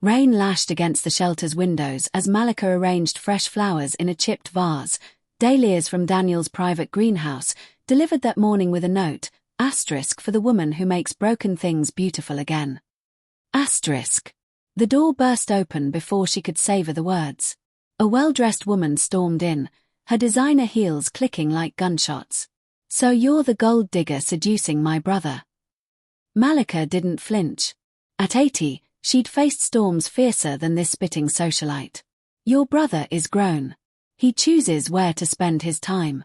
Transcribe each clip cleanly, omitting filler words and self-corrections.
Rain lashed against the shelter's windows as Malika arranged fresh flowers in a chipped vase. Dahlias from Daniel's private greenhouse, delivered that morning with a note, asterisk for the woman who makes broken things beautiful again. Asterisk. The door burst open before she could savor the words. A well-dressed woman stormed in, her designer heels clicking like gunshots. So you're the gold digger seducing my brother. Malika didn't flinch. At 80, she'd faced storms fiercer than this spitting socialite. Your brother is grown. He chooses where to spend his time.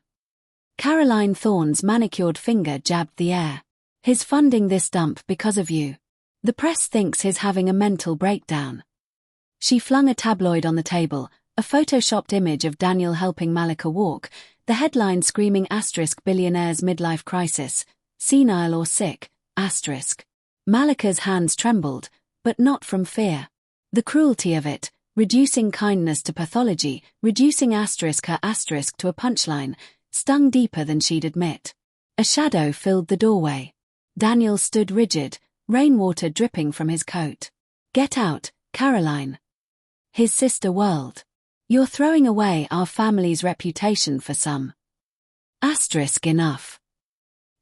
Caroline Thorne's manicured finger jabbed the air. He's funding this dump because of you. The press thinks he's having a mental breakdown. She flung a tabloid on the table, a photoshopped image of Daniel helping Malika walk, the headline screaming asterisk billionaire's midlife crisis, senile or sick, asterisk. Malika's hands trembled, but not from fear. The cruelty of it, reducing kindness to pathology, reducing asterisk her asterisk to a punchline, stung deeper than she'd admit. A shadow filled the doorway. Daniel stood rigid, rainwater dripping from his coat. Get out, Caroline. His sister whirled. You're throwing away our family's reputation for some. Asterisk enough.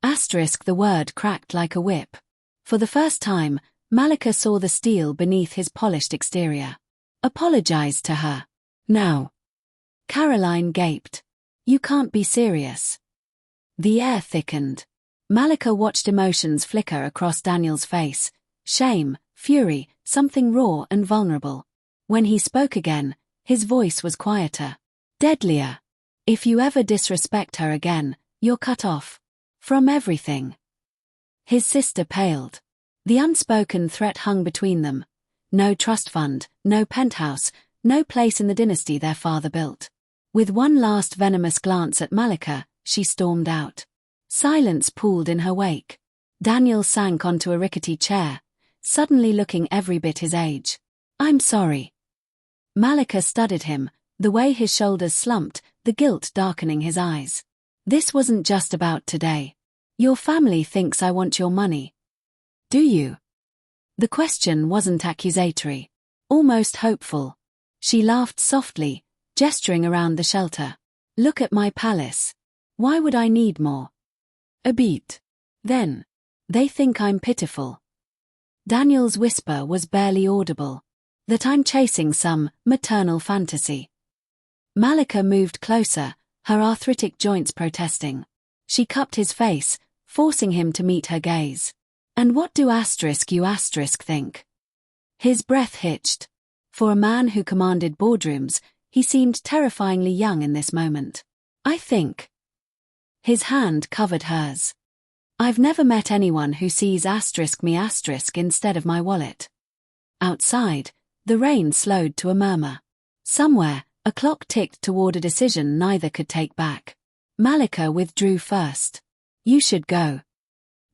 Asterisk the word cracked like a whip. For the first time, Malika saw the steel beneath his polished exterior. Apologize to her. Now. Caroline gaped. You can't be serious. The air thickened. Malika watched emotions flicker across Daniel's face. Shame, fury, something raw and vulnerable. When he spoke again, his voice was quieter. Deadlier. If you ever disrespect her again, you're cut off. From everything. His sister paled. The unspoken threat hung between them. No trust fund, no penthouse, no place in the dynasty their father built. With one last venomous glance at Malika, she stormed out. Silence pooled in her wake. Daniel sank onto a rickety chair, suddenly looking every bit his age. I'm sorry. Malika studied him, the way his shoulders slumped, the guilt darkening his eyes. This wasn't just about today. Your family thinks I want your money. Do you? The question wasn't accusatory. Almost hopeful. She laughed softly, gesturing around the shelter. Look at my palace. Why would I need more? A beat. Then. They think I'm pitiful. Daniel's whisper was barely audible. That I'm chasing some maternal fantasy. Malika moved closer, her arthritic joints protesting. She cupped his face, forcing him to meet her gaze. And what do you think? His breath hitched. For a man who commanded boardrooms, he seemed terrifyingly young in this moment. I think. His hand covered hers. I've never met anyone who sees me instead of my wallet. Outside, the rain slowed to a murmur. Somewhere, a clock ticked toward a decision neither could take back. Malika withdrew first. You should go.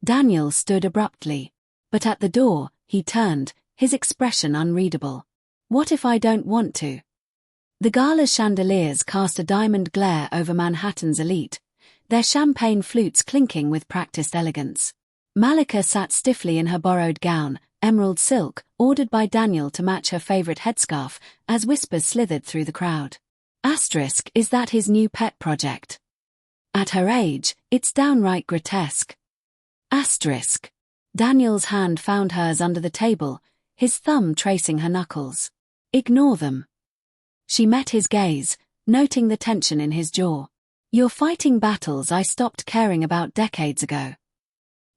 Daniel stood abruptly. But at the door, he turned, his expression unreadable. What if I don't want to? The gala's chandeliers cast a diamond glare over Manhattan's elite, their champagne flutes clinking with practiced elegance. Malika sat stiffly in her borrowed gown, emerald silk, ordered by Daniel to match her favorite headscarf, as whispers slithered through the crowd. Asterisk, is that his new pet project? At her age, it's downright grotesque. Asterisk. Daniel's hand found hers under the table, his thumb tracing her knuckles. Ignore them. She met his gaze, noting the tension in his jaw. You're fighting battles I stopped caring about decades ago.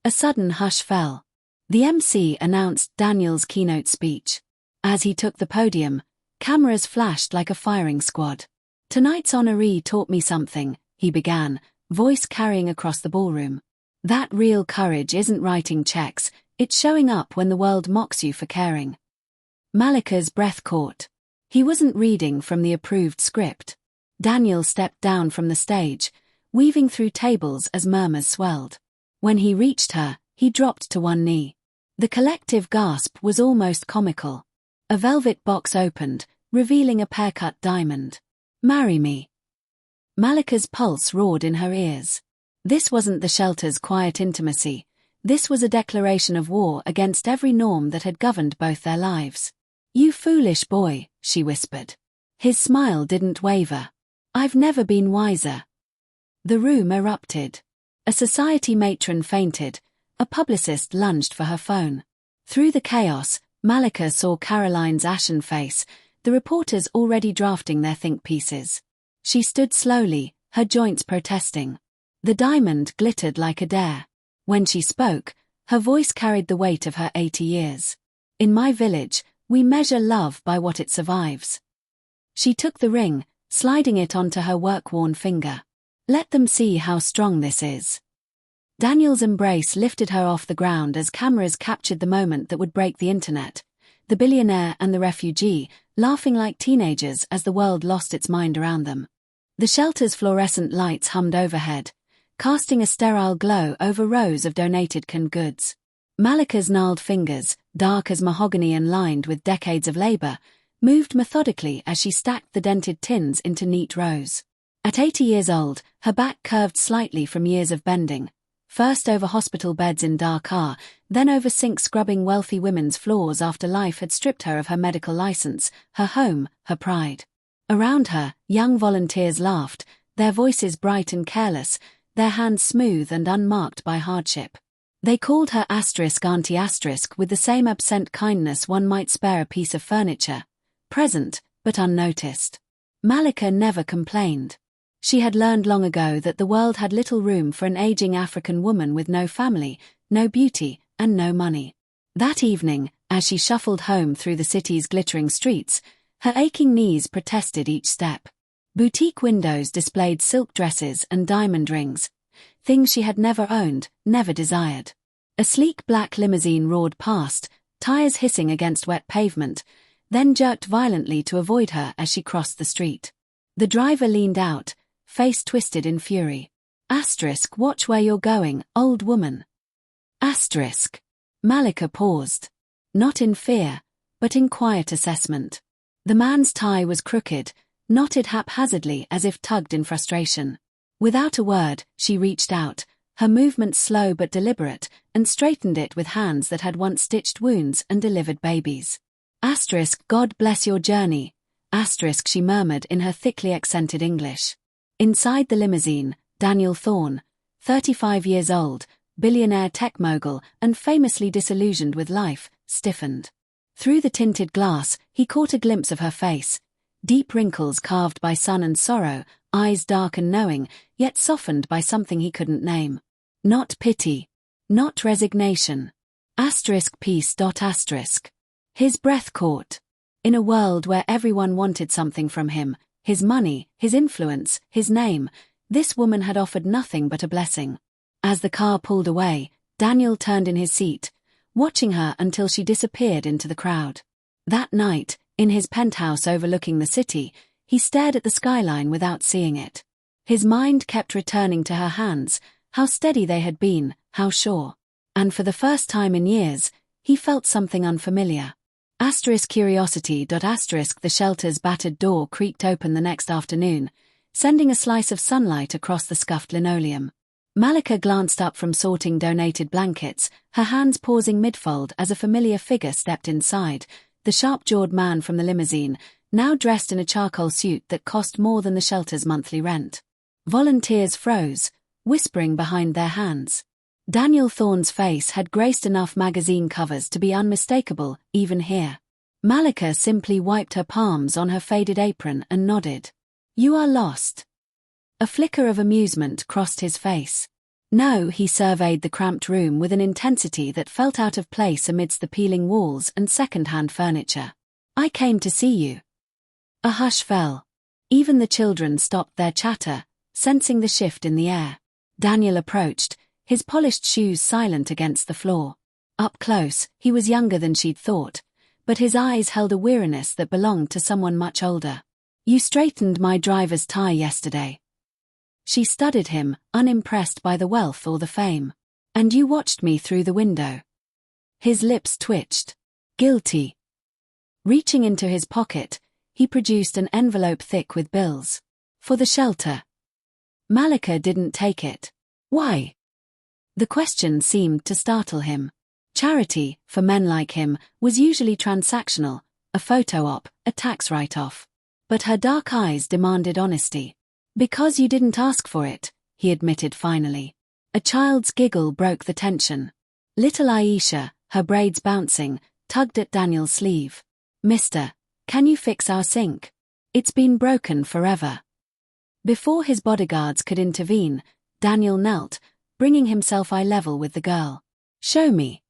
A sudden hush fell. The MC announced Daniel's keynote speech. As he took the podium, cameras flashed like a firing squad. Tonight's honoree taught me something, he began, voice carrying across the ballroom. That real courage isn't writing checks, it's showing up when the world mocks you for caring. Malika's breath caught. He wasn't reading from the approved script. Daniel stepped down from the stage, weaving through tables as murmurs swelled. When he reached her, he dropped to one knee. The collective gasp was almost comical. A velvet box opened, revealing a pear-cut diamond. Marry me. Malika's pulse roared in her ears. This wasn't the shelter's quiet intimacy. This was a declaration of war against every norm that had governed both their lives. "You foolish boy," she whispered. His smile didn't waver. "I've never been wiser." The room erupted. A society matron fainted. A publicist lunged for her phone. Through the chaos, Malika saw Caroline's ashen face, the reporters already drafting their think pieces. She stood slowly, her joints protesting. The diamond glittered like a dare. When she spoke, her voice carried the weight of her 80 years. "In my village, we measure love by what it survives." She took the ring, sliding it onto her work-worn finger. "Let them see how strong this is." Daniel's embrace lifted her off the ground as cameras captured the moment that would break the internet. The billionaire and the refugee, laughing like teenagers as the world lost its mind around them. The shelter's fluorescent lights hummed overhead, casting a sterile glow over rows of donated canned goods. Malika's gnarled fingers, dark as mahogany and lined with decades of labor, moved methodically as she stacked the dented tins into neat rows. At 80 years old, her back curved slightly from years of bending, first over hospital beds in Dakar, then over sink-scrubbing wealthy women's floors after life had stripped her of her medical license, her home, her pride. Around her, young volunteers laughed, their voices bright and careless, their hands smooth and unmarked by hardship. They called her Auntie with the same absent kindness one might spare a piece of furniture, present, but unnoticed. Malika never complained. She had learned long ago that the world had little room for an aging African woman with no family, no beauty, and no money. That evening, as she shuffled home through the city's glittering streets, her aching knees protested each step. Boutique windows displayed silk dresses and diamond rings, things she had never owned, never desired. A sleek black limousine roared past, tires hissing against wet pavement, then jerked violently to avoid her as she crossed the street. The driver leaned out, face twisted in fury. "Watch where you're going, old woman." Malika paused. Not in fear, but in quiet assessment. The man's tie was crooked, knotted haphazardly as if tugged in frustration. Without a word, she reached out, her movements slow but deliberate, and straightened it with hands that had once stitched wounds and delivered babies. "God bless your journey," she murmured in her thickly accented English. Inside the limousine, Daniel Thorne, 35 years old, billionaire tech mogul and famously disillusioned with life, stiffened. Through the tinted glass, he caught a glimpse of her face, deep wrinkles carved by sun and sorrow, eyes dark and knowing, yet softened by something he couldn't name. Not pity. Not resignation. Peace. His breath caught. In a world where everyone wanted something from him, his money, his influence, his name, this woman had offered nothing but a blessing. As the car pulled away, Daniel turned in his seat, watching her until she disappeared into the crowd. That night, in his penthouse overlooking the city, he stared at the skyline without seeing it. His mind kept returning to her hands, how steady they had been, how sure. And for the first time in years, he felt something unfamiliar. Curiosity. The shelter's battered door creaked open the next afternoon, sending a slice of sunlight across the scuffed linoleum. Malika glanced up from sorting donated blankets, her hands pausing mid-fold as a familiar figure stepped inside, the sharp-jawed man from the limousine, now dressed in a charcoal suit that cost more than the shelter's monthly rent. Volunteers froze, whispering behind their hands. Daniel Thorne's face had graced enough magazine covers to be unmistakable, even here. Malika simply wiped her palms on her faded apron and nodded. "You are lost." A flicker of amusement crossed his face. "No," he surveyed the cramped room with an intensity that felt out of place amidst the peeling walls and second-hand furniture. "I came to see you." A hush fell. Even the children stopped their chatter, sensing the shift in the air. Daniel approached, his polished shoes silent against the floor. Up close, he was younger than she'd thought, but his eyes held a weariness that belonged to someone much older. "You straightened my driver's tie yesterday." She studied him, unimpressed by the wealth or the fame. "And you watched me through the window." His lips twitched. "Guilty." Reaching into his pocket, he produced an envelope thick with bills. "For the shelter." Malika didn't take it. "Why?" The question seemed to startle him. Charity, for men like him, was usually transactional, A photo op, a tax write-off. But her dark eyes demanded honesty. Because you didn't ask for it, he admitted finally. A child's giggle broke the tension. Little Aisha, her braids bouncing, tugged at Daniel's sleeve. Mister, can you fix our sink? It's been broken forever. Before his bodyguards could intervene, Daniel knelt, bringing himself eye level with the girl. Show me.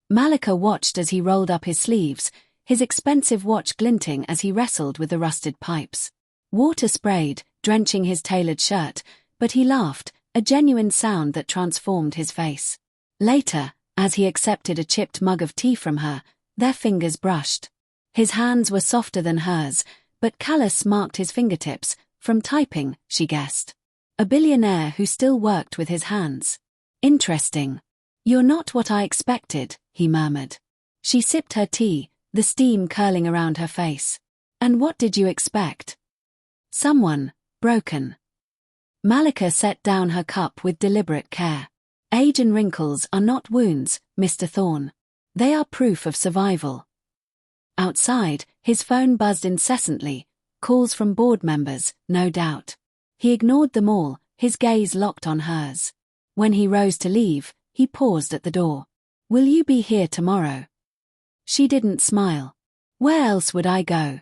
Malika watched as he rolled up his sleeves, his expensive watch glinting as he wrestled with the rusted pipes. Water sprayed, drenching his tailored shirt, but he laughed, a genuine sound that transformed his face. Later, as he accepted a chipped mug of tea from her, their fingers brushed. His hands were softer than hers, but callus marked his fingertips, from typing, she guessed. A billionaire who still worked with his hands. Interesting. You're not what I expected, he murmured. She sipped her tea, the steam curling around her face. And what did you expect? Someone, broken. Malika set down her cup with deliberate care. Age and wrinkles are not wounds, Mr. Thorne. They are proof of survival. Outside, his phone buzzed incessantly, calls from board members, no doubt. He ignored them all, his gaze locked on hers. When he rose to leave, he paused at the door. Will you be here tomorrow? She didn't smile. Where else would I go?